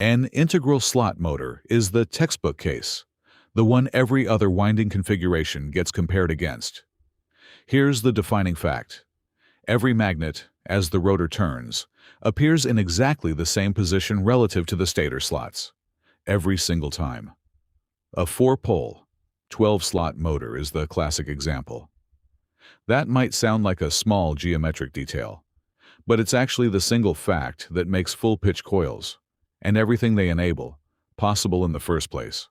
An integral slot motor is the textbook case, the one every other winding configuration gets compared against. Here's the defining fact. Every magnet, as the rotor turns, appears in exactly the same position relative to the stator slots, every single time. A 4-pole, 12-slot motor is the classic example. That might sound like a small geometric detail, but it's actually the single fact that makes full-pitch coils, and everything they enable, possible in the first place.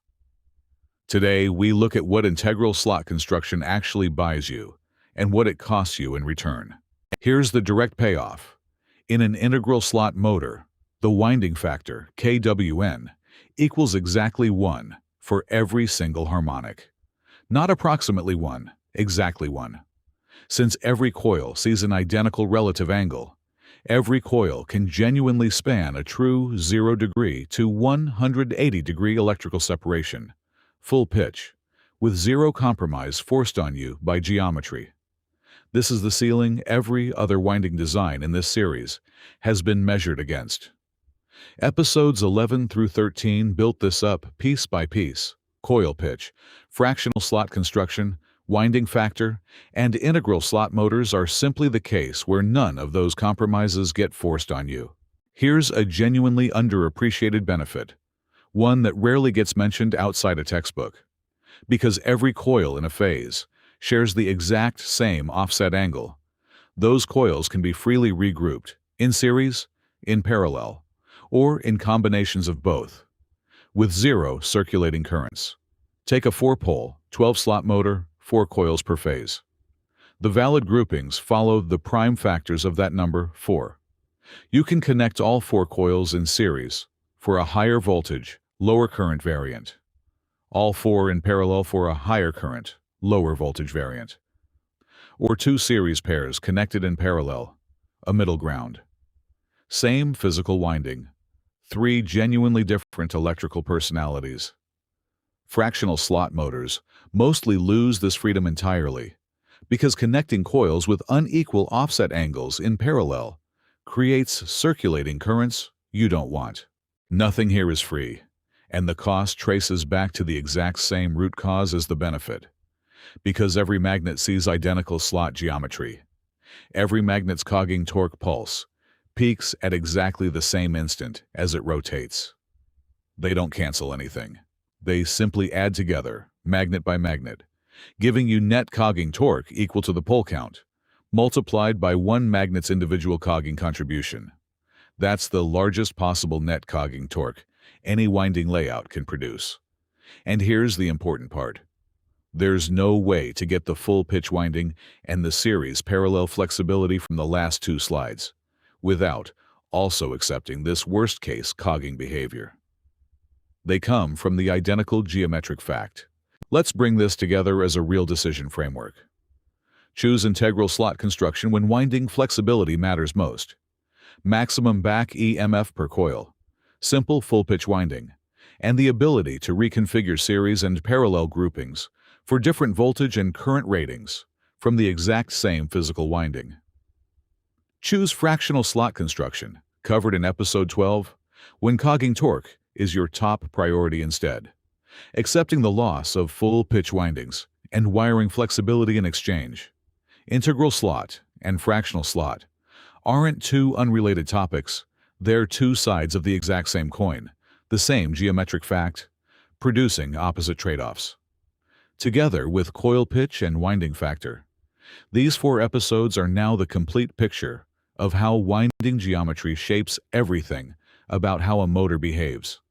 Today, we look at what integral slot construction actually buys you, and what it costs you in return. Here's the direct payoff. In an integral slot motor, the winding factor, kWn, equals exactly 1 for every single harmonic. Not approximately 1, exactly 1. Since every coil sees an identical relative angle, every coil can genuinely span a true 0-degree to 180-degree electrical separation, full pitch, with zero compromise forced on you by geometry. This is the ceiling every other winding design in this series has been measured against. Episodes 11 through 13 built this up piece by piece: coil pitch, fractional slot construction, winding factor, and integral slot motors are simply the case where none of those compromises get forced on you. Here's a genuinely underappreciated benefit, one that rarely gets mentioned outside a textbook. Because every coil in a phase shares the exact same offset angle, those coils can be freely regrouped, in series, in parallel, or in combinations of both, with zero circulating currents. Take a 4-pole, 12-slot motor, 4 coils per phase. The valid groupings follow the prime factors of that number, 4. You can connect all 4 coils in series for a higher voltage, lower current variant. All 4 in parallel for a higher current, lower voltage variant. Or 2 series pairs connected in parallel, a middle ground. Same physical winding, 3 genuinely different electrical personalities. Fractional slot motors mostly lose this freedom entirely, because connecting coils with unequal offset angles in parallel creates circulating currents you don't want. Nothing here is free, and the cost traces back to the exact same root cause as the benefit. Because every magnet sees identical slot geometry. Every magnet's cogging torque pulse peaks at exactly the same instant as it rotates. They don't cancel anything. They simply add together, magnet by magnet, giving you net cogging torque equal to the pole count, multiplied by one magnet's individual cogging contribution. That's the largest possible net cogging torque any winding layout can produce. And here's the important part. There's no way to get the full pitch winding and the series parallel flexibility from the last 2 slides, without also accepting this worst-case cogging behavior. They come from the identical geometric fact. Let's bring this together as a real decision framework. Choose integral slot construction when winding flexibility matters most. Maximum back EMF per coil, simple full-pitch winding, and the ability to reconfigure series and parallel groupings for different voltage and current ratings from the exact same physical winding. Choose fractional slot construction, covered in Episode 12, when cogging torque is your top priority instead, accepting the loss of full-pitch windings and wiring flexibility in exchange. Integral slot and fractional slot aren't 2 unrelated topics, they're 2 sides of the exact same coin, the same geometric fact, producing opposite trade-offs. Together with coil pitch and winding factor, these 4 episodes are now the complete picture of how winding geometry shapes everything about how a motor behaves.